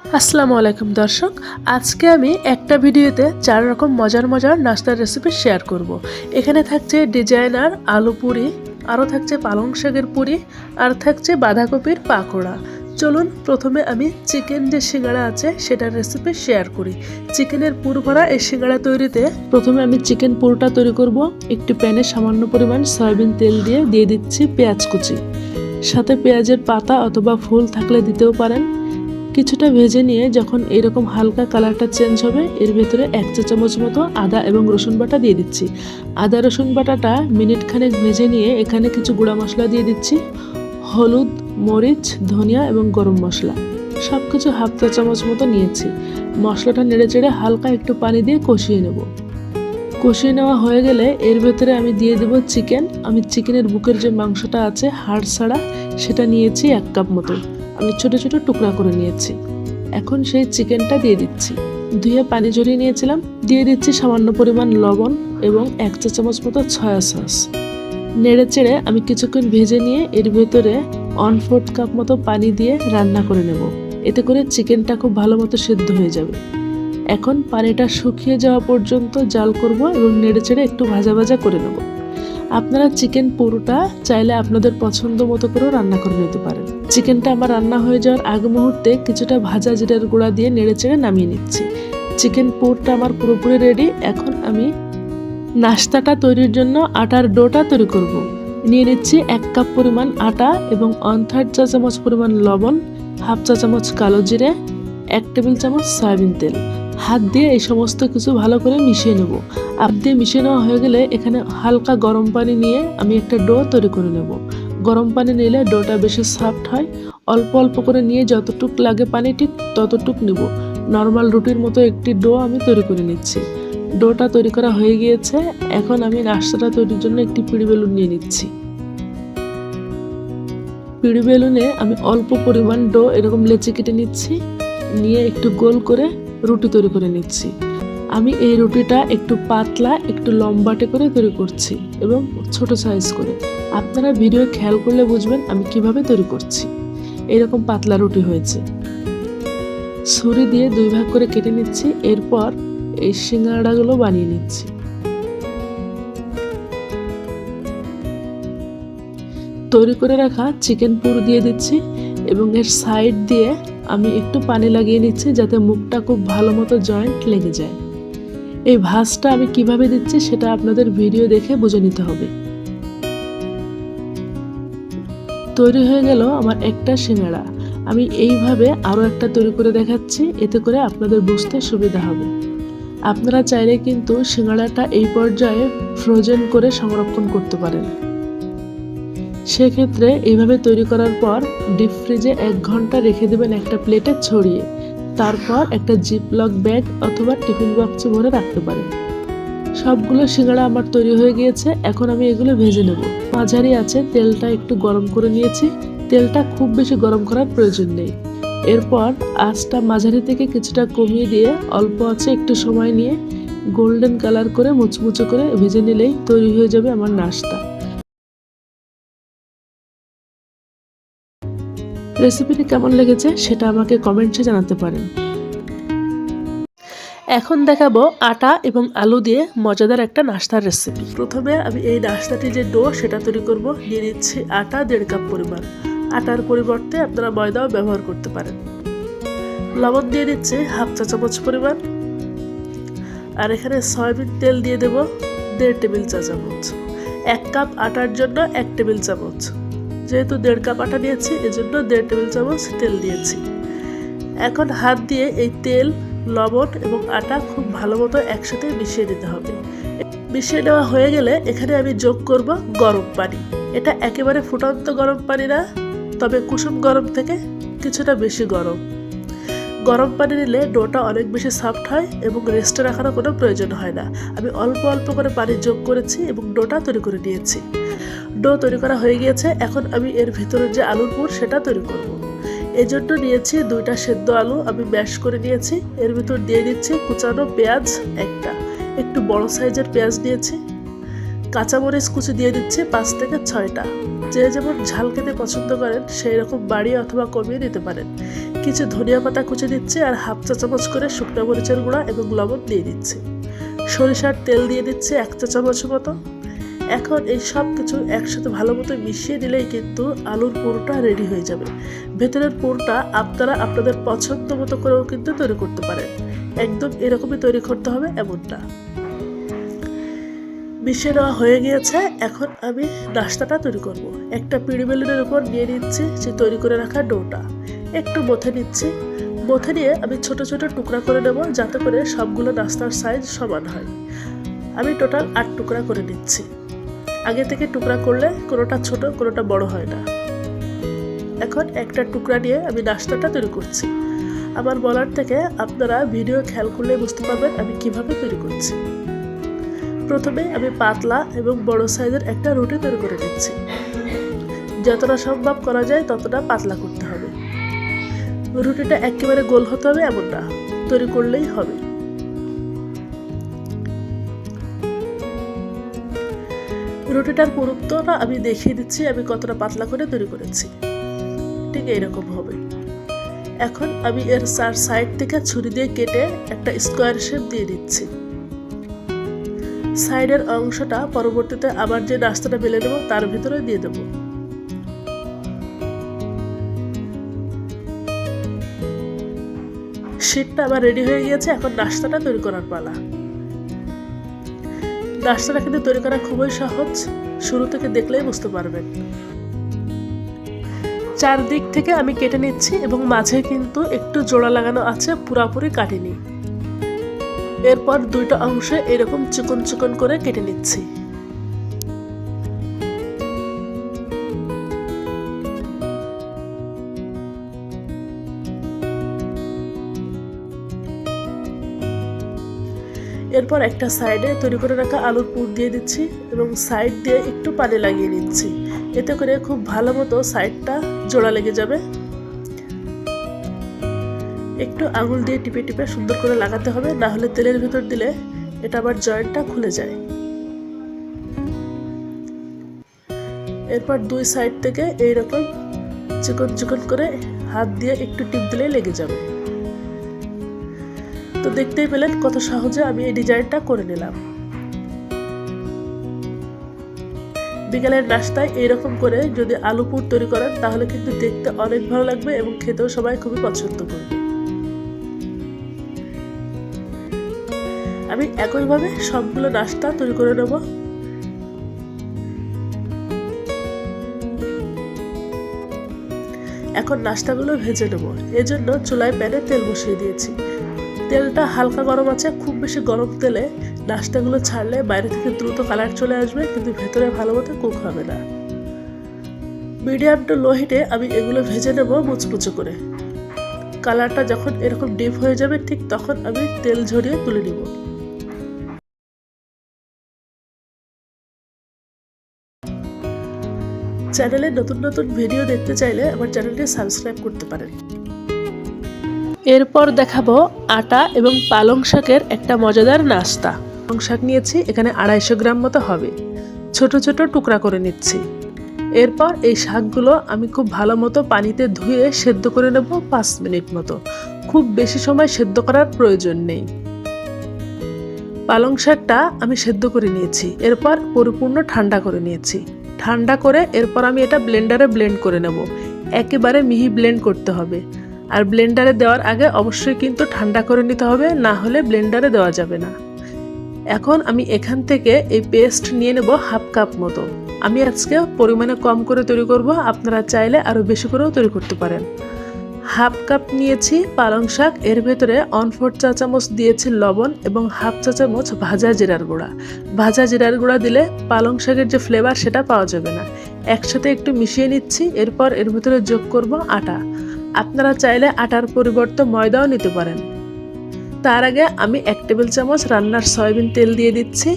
আসসালামু আলাইকুম দর্শক, আজকে আমি একটা ভিডিওতে 4 রকম মজার মজার নাস্তার রেসিপি শেয়ার করব। এখানে থাকছে ডিজাইনার আলু পুরি, আরও থাকছে পালং শাকের পুরি, আর থাকছে বাঁধাকপির পাকোড়া। চলুন প্রথমে আমি চিকেন যে সিঙ্গাড়া আছে সেটার রেসিপি শেয়ার করি। চিকেনের পুর ভরা এই সিঙ্গাড়া তৈরিতে প্রথমে আমি চিকেন পুরটা তৈরি করব। একটি প্যানে সামান্য পরিমাণ সয়াবিন তেল দিয়ে দিচ্ছি পেঁয়াজ কুচি, সাথে পেঁয়াজের পাতা অথবা ফুল থাকলে দিতেও পারেন। কিছুটা ভেজে নিয়ে যখন এরকম হালকা কালারটা চেঞ্জ হবে, এর ভেতরে 1 চা চামচ মতো আদা এবং রসুন বাটা দিয়ে দিচ্ছি। আদা রসুন বাটাটা মিনিট খানেক ভেজে নিয়ে এখানে কিছু গুঁড়া মশলা দিয়ে দিচ্ছি। হলুদ, মরিচ, ধনিয়া এবং গরম মশলা সব কিছু 1/2 চা চামচ মতো নিয়েছি। মশলাটা নেড়ে চেড়ে হালকা একটু পানি দিয়ে কষিয়ে নেব। কষিয়ে নেওয়া হয়ে গেলে এর ভেতরে আমি দিয়ে দেব চিকেন। আমি চিকেনের বুকের যে মাংসটা আছে হাড় ছাড়া, সেটা নিয়েছি 1 কাপ মতো। আমি ছোট ছোট টুকরা করে নিয়েছি। এখন সেই চিকেনটা দিয়ে দিচ্ছি। ধুয়ে পানি ঝরিয়ে নিয়েছিলাম। দিয়ে দিচ্ছি সামান্য পরিমাণ লবণ এবং 1 চা চামচ মতো সয়া সস। নেড়ে চেড়ে আমি কিছুক্ষণ ভেজে নিয়ে এর ভেতরে 1/4 কাপ মতো পানি দিয়ে রান্না করে নেব। এতে করে চিকেনটা খুব ভালো মতো সেদ্ধ হয়ে যাবে। এখন পানিটা শুকিয়ে যাওয়া পর্যন্ত জাল করব এবং নেড়ে চেড়ে একটু ভাজা ভাজা করে নেব। আপনারা চিকেন পুরোটা চাইলে আপনাদের পছন্দ মতো করেও রান্না করে নিতে পারেন। চিকেনটা আমার রান্না হয়ে যাওয়ার আগ মুহূর্তে কিছুটা ভাজা জিরার গুঁড়া দিয়ে নেড়ে চেড়ে নামিয়ে নিচ্ছি। চিকেন পুরটা আমার পুরোপুরি রেডি। এখন আমি নাস্তাটা তৈরির জন্য আটার ডোটা তৈরি করব। নিয়ে নিচ্ছি 1 কাপ পরিমাণ আটা এবং 1/3 চা চামচ পরিমাণ লবণ, 1/2 চা চামচ কালো জিরে, 1 টেবিল চামচ সয়াবিন তেল। হাত দিয়ে এই সমস্ত কিছু ভালো করে মিশিয়ে নেব। হাত দিয়ে মিশিয়ে নেওয়া হয়ে গেলে এখানে হালকা গরম পানি নিয়ে আমি একটা ডো তৈরি করে নেব। গরম পানি নিলে ডোটা বেশি সফট হয়। অল্প অল্প করে নিয়ে যতটুক লাগে পানি ঠিক ততটুক নেব। নর্মাল রুটির মতো একটি ডো আমি তৈরি করে নিচ্ছি। ডোটা তৈরি করা হয়ে গিয়েছে। এখন আমি নাস্তাটা তৈরির জন্য একটি পিঁড়ি বেলুন নিয়ে নিচ্ছি। পিঁড়ি বেলুনে আমি অল্প পরিমাণ ডো এরকম লেচি কেটে নিচ্ছি। নিয়ে একটু গোল করে রুটি তৈরি করে নিচ্ছি। আমি এই রুটিটা একটু পাতলা একটু লম্বাটে করে তৈরি করছি এবং ছোট সাইজ করে। আপনারা ভিডিও খেয়াল করলে বুঝবেন আমি কিভাবে তৈরি করছি। এরকম পাতলা রুটি হয়েছে। ছুরি দিয়ে 2 ভাগ করে কেটে নিচ্ছি। এরপর এই সিঙ্গাড়াগুলো বানিয়ে নিচ্ছি। তৈরি করে রাখা চিকেন পুর দিয়ে দিচ্ছি এবং এর সাইড দিয়ে আমি একটু পানি লাগিয়ে নিচ্ছি যাতে মুখটা খুব ভালো মতো জয়েন্ট লেগে যায়। এই ভাঁজটা আমি কিভাবে দিচ্ছি সেটা আপনাদের ভিডিও দেখে বুঝে নিতে হবে। তৈরি হয়ে গেল আমার একটা সিঙ্গাড়া। আমি এইভাবে আরও একটা তৈরি করে দেখাচ্ছি, এতে করে আপনাদের বুঝতে সুবিধা হবে। আপনারা চাইলে কিন্তু সিঙ্গাড়াটা এই পর্যায়ে ফ্রোজেন করে সংরক্ষণ করতে পারেন। সেক্ষেত্রে এইভাবে তৈরি করার পর ডিপ ফ্রিজে 1 ঘন্টা রেখে দেবেন একটা প্লেটে ছড়িয়ে। তারপর একটা জিপলক ব্যাগ অথবা টিফিন বক্সে ভরে রাখতে পারেন। সবগুলো সিঙ্গাড়া আমার তৈরি হয়ে গিয়েছে। এখন আমি এগুলো ভেজে নেব। মাঝারি আছে তেলটা একটু গরম করে নিয়েছি। তেলটা খুব বেশি গরম করার প্রয়োজন নেই। এরপর আঁচটা মাঝারি থেকে কিছুটা কমিয়ে দিয়ে অল্প আছে একটু সময় নিয়ে গোল্ডেন কালার করে মুচমুচে করে ভেজে নিলেই তৈরি হয়ে যাবে আমার নাস্তা। রেসিপিটি কেমন লেগেছে সেটা আমাকে কমেন্টসে জানাতে পারেন। এখন দেখাবো আটা এবং আলু দিয়ে মজাদার একটা নাস্তার রেসিপি। প্রথমে আমি এই নাস্তাটি যে ডো সেটা তৈরি করব। নিয়ে নিচ্ছি আটা 1.5 কাপ পরিমাণ। আটার পরিবর্তে আপনারা ময়দাও ব্যবহার করতে পারেন। লবণ দিয়ে দিচ্ছি 1/2 চা চামচ পরিমাণ। আর এখানে সয়াবিন তেল দিয়ে দেব 1.5 টেবিল চা চামচ। 1 কাপ আটার জন্য 1 টেবিল চামচ। যেহেতু 1.5 কাপ আটা নিয়েছি এজন্য 1.5 টেবিল চামচ তেল দিয়েছি। এখন হাত দিয়ে এই তেল, লবণ এবং আটা খুব ভালো মতো একসাথে মিশিয়ে দিতে হবে। মিশিয়ে নেওয়া হয়ে গেলে এখানে আমি যোগ করব গরম পানি। এটা একেবারে ফুটন্ত গরম পানি না, তবে কুসুম গরম থেকে কিছুটা বেশি গরম। গরম পানি নিলে ডোটা অনেক বেশি সফট হয় এবং রেস্টে রাখারও কোনো প্রয়োজন হয় না। আমি অল্প অল্প করে পানি যোগ করেছি এবং ডোটা তৈরি করে নিয়েছি। ডো তৈরি করা হয়ে গিয়েছে। এখন আমি এর ভিতরে যে আলুর পুর সেটা তৈরি করব। এজন্য নিয়েছি 2টা সেদ্ধ আলু আমি ম্যাশ করে নিয়েছি। এর ভিতর দিয়ে দিচ্ছি কুচানো পেঁয়াজ একটা, একটু বড় সাইজের পেঁয়াজ নিয়েছি। কাঁচামরিচ কুচি দিয়ে দিচ্ছি 5 থেকে 6টা। যে যেমন ঝাল খেতে পছন্দ করেন সেই রকম বাড়িয়ে অথবা কমিয়ে দিতে পারেন। কিছু ধনিয়া পাতা কুচি দিচ্ছি আর হাফ চা চামচ করে শুকনো মরিচের গুঁড়া এবং লবণ দিয়ে দিচ্ছি। সরিষার তেল দিয়ে দিচ্ছি 1 চা চামচ মতো। এখন এই সব কিছু একসাথে ভালো মতো মিশিয়ে দিলেই কিন্তু আলুর পুরটা রেডি হয়ে যাবে। ভেতরের পুরটা আপনারা আপনাদের পছন্দ মতো করেও কিন্তু তৈরি করতে পারেন। একদম এরকমই তৈরি করতে হবে এমনটা। মিশিয়ে নেওয়া হয়ে গিয়েছে। এখন আমি নাস্তাটা তৈরি করব। একটা পিঁড়ি বেলুনের উপর নিয়ে নিচ্ছি যে তৈরি করে রাখা ডোটা, একটু মথে নিচ্ছি। মথে নিয়ে আমি ছোট ছোট টুকরা করে নেব যাতে করে সবগুলো নাস্তার সাইজ সমান হয়। আমি টোটাল 8 টুকরা করে নিচ্ছি। আগে থেকে টুকরা করলে কোনোটা ছোট কোনোটা বড় হয় না। এখন একটা টুকরা নিয়ে আমি নাস্তাটা তৈরি করছি। আমার বলার থেকে আপনারা ভিডিও খেয়াল করলে বুঝতে পারবেন আমি কিভাবে তৈরি করছি। প্রথমে আমি পাতলা এবং বড় সাইজের একটা রুটি তৈরি করে নিচ্ছি। যতটা সম্ভব করা যায় ততটা পাতলা করতে হবে। রুটিটা একেবারে গোল হতে হবে এমন না, তৈরি করলেই হবে। রুটিটার পুরুত্বটা আমি দেখিয়ে দিচ্ছি আমি কতটা পাতলা করে তৈরি করেছি। ঠিক এইরকম হবে। এখন আমি এর 4 সাইড থেকে ছুরি দিয়ে কেটে একটা স্কোয়ার শেপ দিয়ে দিচ্ছি। সাইডের অংশটা পরবর্তীতে আবার যে নাস্তাটা বেলে নেব তার ভিতরে দিয়ে দেব। শীটটা আবার রেডি হয়ে গিয়েছে। এখন নাস্তাটা তৈরি করার পালা। নাস্তাটা কিন্তু তৈরি করা খুবই সহজ, শুরু থেকে দেখলেই বুঝতে পারবেন। চারদিক থেকে আমি কেটে নিচ্ছি এবং মাঝে কিন্তু একটু জোড়া লাগানো আছে, পুরোপুরি কাটিনি। এরপর দুইটা অংশে এরকম চিকন চিকন করে কেটে নিচ্ছি। এরপর একটা সাইডে তৈরি করে রাখা আলুর পুর দিয়ে দিচ্ছি এবং সাইড দিয়ে একটু পানি লাগিয়ে নিচ্ছি। এতে করে খুব ভালো মতো সাইডটা জোড়া লেগে যাবে। একটু আঙুল দিয়ে টিপে টিপে সুন্দর করে লাগাতে হবে, না হলে তেলের ভিতর দিলে এটা আবার জয়েন্টটা খুলে যায়। এরপর দুই সাইড থেকে এইরকম চিকন চিকন করে হাত দিয়ে একটু টিপ দিলেই লেগে যাবে। তো দেখতেই পেলেন কত সহজে আমি এই ডিজাইনটা করে নিলাম। বিকেলের নাস্তায় এইরকম করে যদি আলু পুর তৈরি করেন তাহলে কিন্তু দেখতে অনেক ভালো লাগবে এবং খেতেও সবাই খুবই পছন্দ করবে। আমি একইভাবে সবগুলো নাস্তা তৈরি করে নেব। এখন নাস্তাগুলো ভেজে নেব। এজন্য চুলায় প্যানে তেল বসিয়ে দিয়েছি। তেলটা হালকা গরম আছে। খুব বেশি গরম তেলে নাস্তাগুলো ছাড়লে বাইরে থেকে দ্রুত কালার চলে আসবে, কিন্তু ভেতরে ভালো মতো কুক হবে না। মিডিয়াম টু লো হিটে আমি এগুলো ভেজে নেব মুচমুচে করে। কালারটা যখন এরকম ডিপ হয়ে যাবে ঠিক তখন আমি তেল ঝরিয়ে তুলে নিব। চ্যানেলে নতুন নতুন ভিডিও দেখতে চাইলে আমার চ্যানেলটি সাবস্ক্রাইব করতে পারেন। এরপর দেখাবো আটা এবং পালং শাকের একটা মজাদার নাস্তা। পালং শাক নিয়েছি, এখানে 250 গ্রাম মতো হবে। ছোট ছোট টুকরা করে নিচ্ছি। এরপর এই শাকগুলো আমি খুব ভালো মতো পানিতে ধুয়ে সেদ্ধ করে নেব 5 মিনিট মতো। খুব বেশি সময় সেদ্ধ করার প্রয়োজন নেই। পালং শাকটা আমি সেদ্ধ করে নিয়েছি। এরপর পরিপূর্ণ ঠান্ডা করে নিয়েছি। ঠান্ডা করে এরপর আমি এটা ব্লেন্ডারে ব্লেন্ড করে নেব। একেবারে মিহি ব্লেন্ড করতে হবে। আর ব্লেন্ডারে দেওয়ার আগে অবশ্যই কিন্তু ঠান্ডা করে নিতে হবে, না হলে ব্লেন্ডারে দেওয়া যাবে না। এখন আমি এখান থেকে এই পেস্ট নিয়ে নেব 1/2 কাপ মতো। আমি আজকে পরিমাণে কম করে তৈরি করব, আপনারা চাইলে আরও বেশি করেও তৈরি করতে পারেন। 1/2 কাপ নিয়েছি পালং শাক। এর ভেতরে 1/4 চা চামচ দিয়েছি লবণ এবং 1/2 চা চামচ ভাজা জিরার গুঁড়া। ভাজা জিরার গুঁড়া দিলে পালং শাকের যে ফ্লেভার সেটা পাওয়া যাবে না। একসাথে একটু মিশিয়ে নিচ্ছি। এরপর এর ভেতরে যোগ করব আটা। আপনারা চাইলে আটার পরিবর্তে ময়দাও নিতে পারেন। তার আগে আমি 1 টেবিল চামচ রান্নার সয়াবিন তেল দিয়ে দিচ্ছি।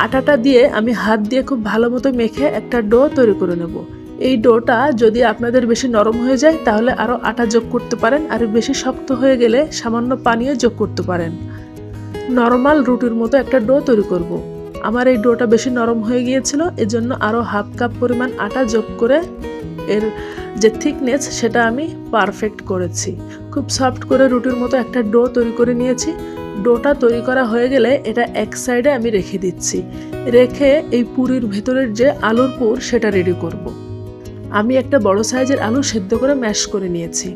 আটাটা দিয়ে আমি হাত দিয়ে খুব ভালো মতো মেখে একটা ডো তৈরি করে নেব। এই ডোটা যদি আপনাদের বেশি নরম হয়ে যায় তাহলে আরও আটা যোগ করতে পারেন, আর বেশি শক্ত হয়ে গেলে সামান্য পানিও যোগ করতে পারেন। নরমাল রুটির মতো একটা ডো তৈরি করব। আমার এই ডোটা বেশি নরম হয়ে গিয়েছিল, এজন্য আরও হাফ কাপ পরিমাণ আটা যোগ করে এর যে থিকনেস সেটা আমি পারফেক্ট করেছি। খুব সফট করে রুটির মতো একটা ডো তৈরি করে নিয়েছি। ডোটা তৈরি করা হয়ে গেলে এটা এক সাইডে আমি রেখে দিচ্ছি। রেখে এই পুরির ভেতরের যে আলুর পুর সেটা রেডি করব। আমি একটা বড় সাইজের আলু সেদ্ধ করে ম্যাশ করে নিয়েছি।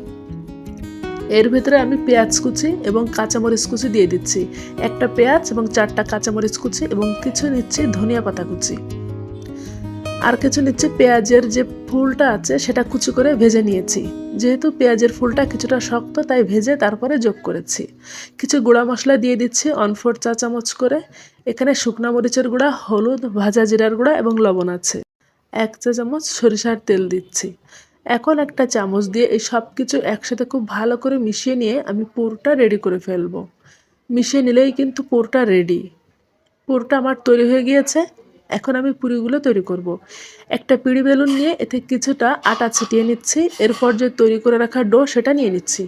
এর ভেতরে আমি পেঁয়াজ কুচি এবং কাঁচামরিচ কুচি দিয়ে দিচ্ছি। একটা পেঁয়াজ এবং 4টা কাঁচামরিচ কুচি এবং কিছু নিচ্ছি ধনিয়া পাতা কুচি। আর কিছু নিচ্ছি পেঁয়াজের যে ফুলটা আছে সেটা কুচি করে ভেজে নিয়েছি। যেহেতু পেঁয়াজের ফুলটা কিছুটা শক্ত তাই ভেজে তারপরে যোগ করেছি। কিছু গুঁড়া মশলা দিয়ে দিচ্ছি 1/4 চা চামচ করে। এখানে শুকনা মরিচের গুঁড়া, হলুদ, ভাজা জিরার গুঁড়া এবং লবণ আছে। 1 চা চামচ সরিষার তেল দিচ্ছি। এখন একটা চামচ দিয়ে এই সব কিছু একসাথে খুব ভালো করে মিশিয়ে নিয়ে আমি পুরটা রেডি করে ফেলবো। মিশিয়ে নিলেই কিন্তু পুরটা রেডি। পুরটা আমার তৈরি হয়ে গিয়েছে। এখন আমি পুরিগুলো তৈরি করব। একটা পিঁড়ি বেলুন নিয়ে এতে কিছুটা আটা ছিটিয়ে নিচ্ছি। এরপর যে তৈরি করে রাখা ডো সেটা নিয়ে নিচ্ছি।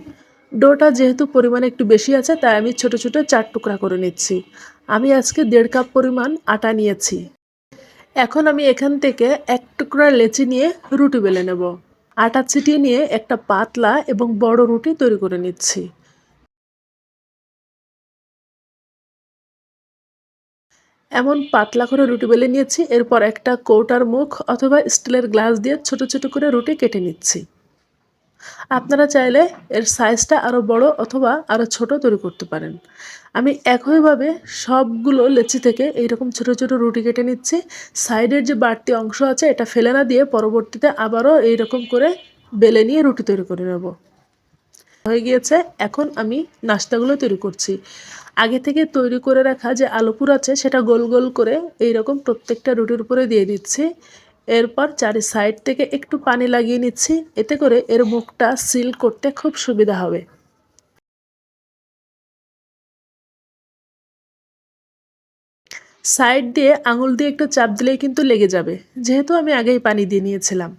ডোটা যেহেতু পরিমাণে একটু বেশি আছে তাই আমি ছোট ছোট 4 টুকরা করে নিচ্ছি। আমি আজকে 1.5 কাপ পরিমাণ আটা নিয়েছি। এখন আমি এখান থেকে 1 টুকরা লেচি নিয়ে রুটি বেলে নেব। আটা ছিটিয়ে নিয়ে একটা পাতলা এবং বড় রুটি তৈরি করে নিচ্ছি। এমন পাতলা করে রুটি বেলে নিয়েছি। এরপর একটা কৌটার মুখ অথবা স্টিলের গ্লাস দিয়ে ছোট ছোট করে রুটি কেটে নিচ্ছি। আপনারা চাইলে এর সাইজটা আরও বড় অথবা আরও ছোট তৈরি করতে পারেন। আমি একইভাবে সবগুলো লেচি থেকে এইরকম ছোট ছোট রুটি কেটে নিচ্ছি। সাইডের যে বাড়তি অংশ আছে এটা ফেলে না দিয়ে পরবর্তীতে আবারও এইরকম করে বেলে নিয়ে রুটি তৈরি করে নেব। হয়ে গিয়েছে। এখন আমি নাস্তাগুলো তৈরি করছি। আগে থেকে তৈরি করে রাখা যে আলুপুর আছে সেটা গোল গোল করে এইরকম প্রত্যেকটা রুটির উপরে দিয়ে দিচ্ছি। এরপর চারি সাইড থেকে একটু পানি লাগিয়ে নিচ্ছি। এতে করে এর মুখটা সিল করতে খুব সুবিধা হবে। সাইড দিয়ে আঙুল দিয়ে একটু চাপ দিলেই কিন্তু লেগে যাবে, যেহেতু আমি আগেই পানি দিয়ে নিয়েছিলাম।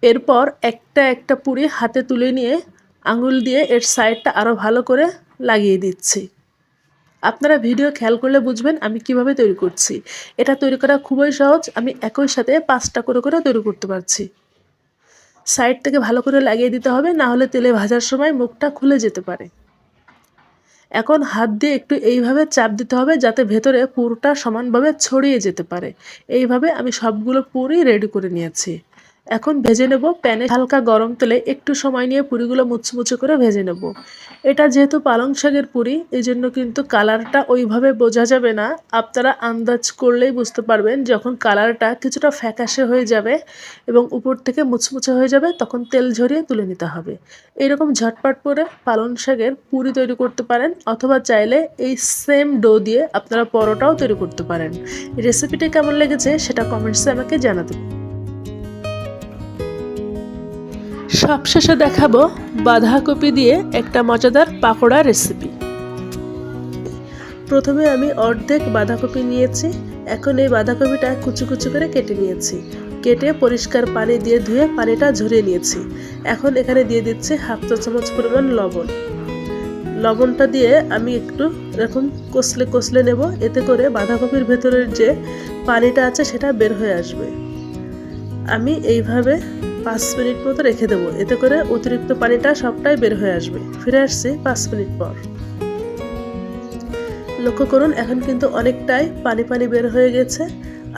এরপর একটা একটা পুরি হাতে তুলে নিয়ে আঙুল দিয়ে এর সাইডটা আরও ভালো করে লাগিয়ে দিচ্ছি। আপনারা ভিডিও খেয়াল করলে বুঝবেন আমি কিভাবে তৈরি করছি। এটা তৈরি করা খুবই সহজ। আমি একই সাথে 5টা করে করে তৈরি করতে পারছি। সাইড থেকে ভালো করে লাগিয়ে দিতে হবে, না হলে তেলে ভাজার সময় মুখটা খুলে যেতে পারে। এখন হাত দিয়ে একটু এইভাবে চাপ দিতে হবে যাতে ভেতরে পুরটা সমানভাবে ছড়িয়ে যেতে পারে। এইভাবে আমি সবগুলো পুরি রেডি করে নিয়েছি। এখন ভেজে নেব। প্যানে হালকা গরম তেলে একটু সময় নিয়ে পুরিগুলো মুচমুচে করে ভেজে নেব। এটা যেহেতু পালং শাকের পুরি, এই জন্য কিন্তু কালারটা ওইভাবে বোঝা যাবে না। আপনারা আন্দাজ করলেই বুঝতে পারবেন যখন কালারটা কিছুটা ফ্যাকাশে হয়ে যাবে এবং উপর থেকে মুচমুচে হয়ে যাবে তখন তেল ঝরিয়ে তুলে নিতে হবে। এইরকম ঝটপট করে পালং শাকের পুরি তৈরি করতে পারেন, অথবা চাইলে এই সেম ডো দিয়ে আপনারা পরোটাও তৈরি করতে পারেন। রেসিপিটা কেমন লেগেছে সেটা কমেন্টসে আমাকে জানাতে। সবশেষে দেখাবো বাঁধাকপি দিয়ে একটা মজাদার পাকোড়া রেসিপি। প্রথমে আমি অর্ধেক বাঁধাকপি নিয়েছি। এখন এই বাঁধাকপিটা কুচি কুচি করে কেটে নিয়েছি। কেটে পরিষ্কার পানি দিয়ে ধুয়ে পানিটা ঝরিয়ে নিয়েছি। এখন এখানে দিয়ে দিচ্ছি 1/2 চা চামচ পরিমাণ লবণ। লবণটা দিয়ে আমি একটু এরকম কষলে কষলে নেব। এতে করে বাঁধাকপির ভেতরের যে পানিটা আছে সেটা বের হয়ে আসবে। আমি এইভাবে 5 মিনিট মতো রেখে দেবো। এতে করে অতিরিক্ত পানিটা সবটাই বের হয়ে আসবে। ফিরে আসছি 5 মিনিট পর। লক্ষ্য করুন এখন কিন্তু অনেকটাই পানি পানি বের হয়ে গেছে।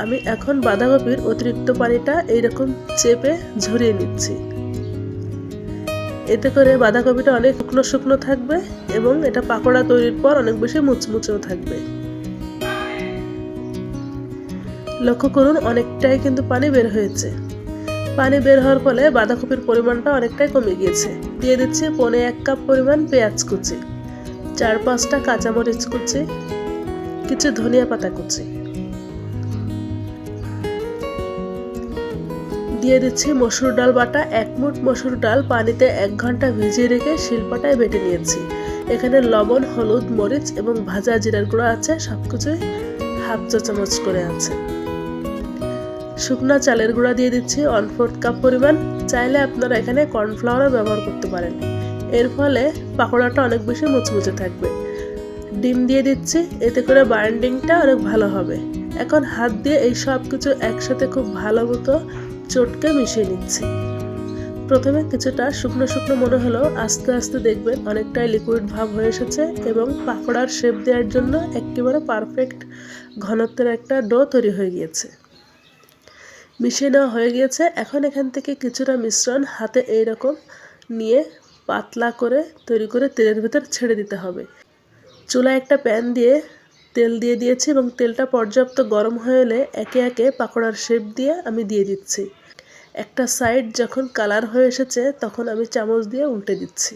আমি এখন বাঁধাকপির অতিরিক্ত পানিটা এইরকম চেপে ঝরিয়ে নিচ্ছি। এতে করে বাঁধাকপিটা অনেক শুকনো শুকনো থাকবে এবং এটা পাকোড়া তৈরির পর অনেক বেশি মুচমুচেও থাকবে। লক্ষ্য করুন অনেকটাই কিন্তু পানি বের হয়েছে। পানি বের হওয়ার ফলে বাঁধাকপির পরিমাণটা অনেকটাই কমে গিয়েছে। দিয়ে দিচ্ছি 1.25 কাপ পরিমাণ পেঁয়াজ কুচি, 4-5টা কাঁচামরিচ কুচি, কিছু ধনিয়া পাতা কুচি। দিয়ে দিচ্ছি মসুর ডাল বাটা। 1 মুঠ মসুর ডাল পানিতে 1 ঘন্টা ভিজিয়ে রেখে শিলপাটায় বেটে নিয়েছি। এখানে লবণ, হলুদ, মরিচ এবং ভাজা জিরার গুঁড়া আছে। সবকিছুই 1/2 চা চামচ করে আছে। শুকনা চালের গুঁড়া দিয়ে দিচ্ছি 1/4 কাপ পরিমাণ। চাইলে আপনারা এখানে কর্নফ্লাওয়ারও ব্যবহার করতে পারেন। এর ফলে পাকোড়াটা অনেক বেশি মুচমুচে থাকবে। ডিম দিয়ে দিচ্ছি, এতে করে বাইন্ডিংটা অনেক ভালো হবে। এখন হাত দিয়ে এই সব কিছু একসাথে খুব ভালো মতো চটকে মিশিয়ে নিচ্ছি। প্রথমে কিছুটা শুকনো শুকনো মনে হলো, আস্তে আস্তে দেখবেন অনেকটাই লিকুইড ভাব হয়ে এসেছে এবং পাকোড়ার শেপ দেওয়ার জন্য একেবারে পারফেক্ট ঘনত্বের একটা ডো তৈরি হয়ে গিয়েছে। মিশিয়ে নেওয়া হয়ে গিয়েছে। এখন এখান থেকে কিছুটা মিশ্রণ হাতে এইরকম নিয়ে পাতলা করে তৈরি করে তেলের ভেতর ছেড়ে দিতে হবে। চুলায় একটা প্যান দিয়ে তেল দিয়ে দিয়েছি এবং তেলটা পর্যাপ্ত গরম হয়ে এলে একে একে পাকোড়ার শেপ দিয়ে আমি দিয়ে দিচ্ছি। একটা সাইড যখন কালার হয়ে এসেছে তখন আমি চামচ দিয়ে উল্টে দিচ্ছি।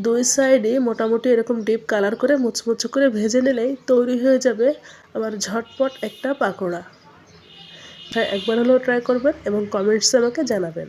দুই সাইডে মোটামুটি এরকম ডিপ কালার করে মুচমুচে করে ভেজে নিলেই তৈরি হয়ে যাবে আমার ঝটপট একটা পাকোড়া। একবার হলেও ট্রাই করবেন এবং কমেন্টসে আমাকে জানাবেন।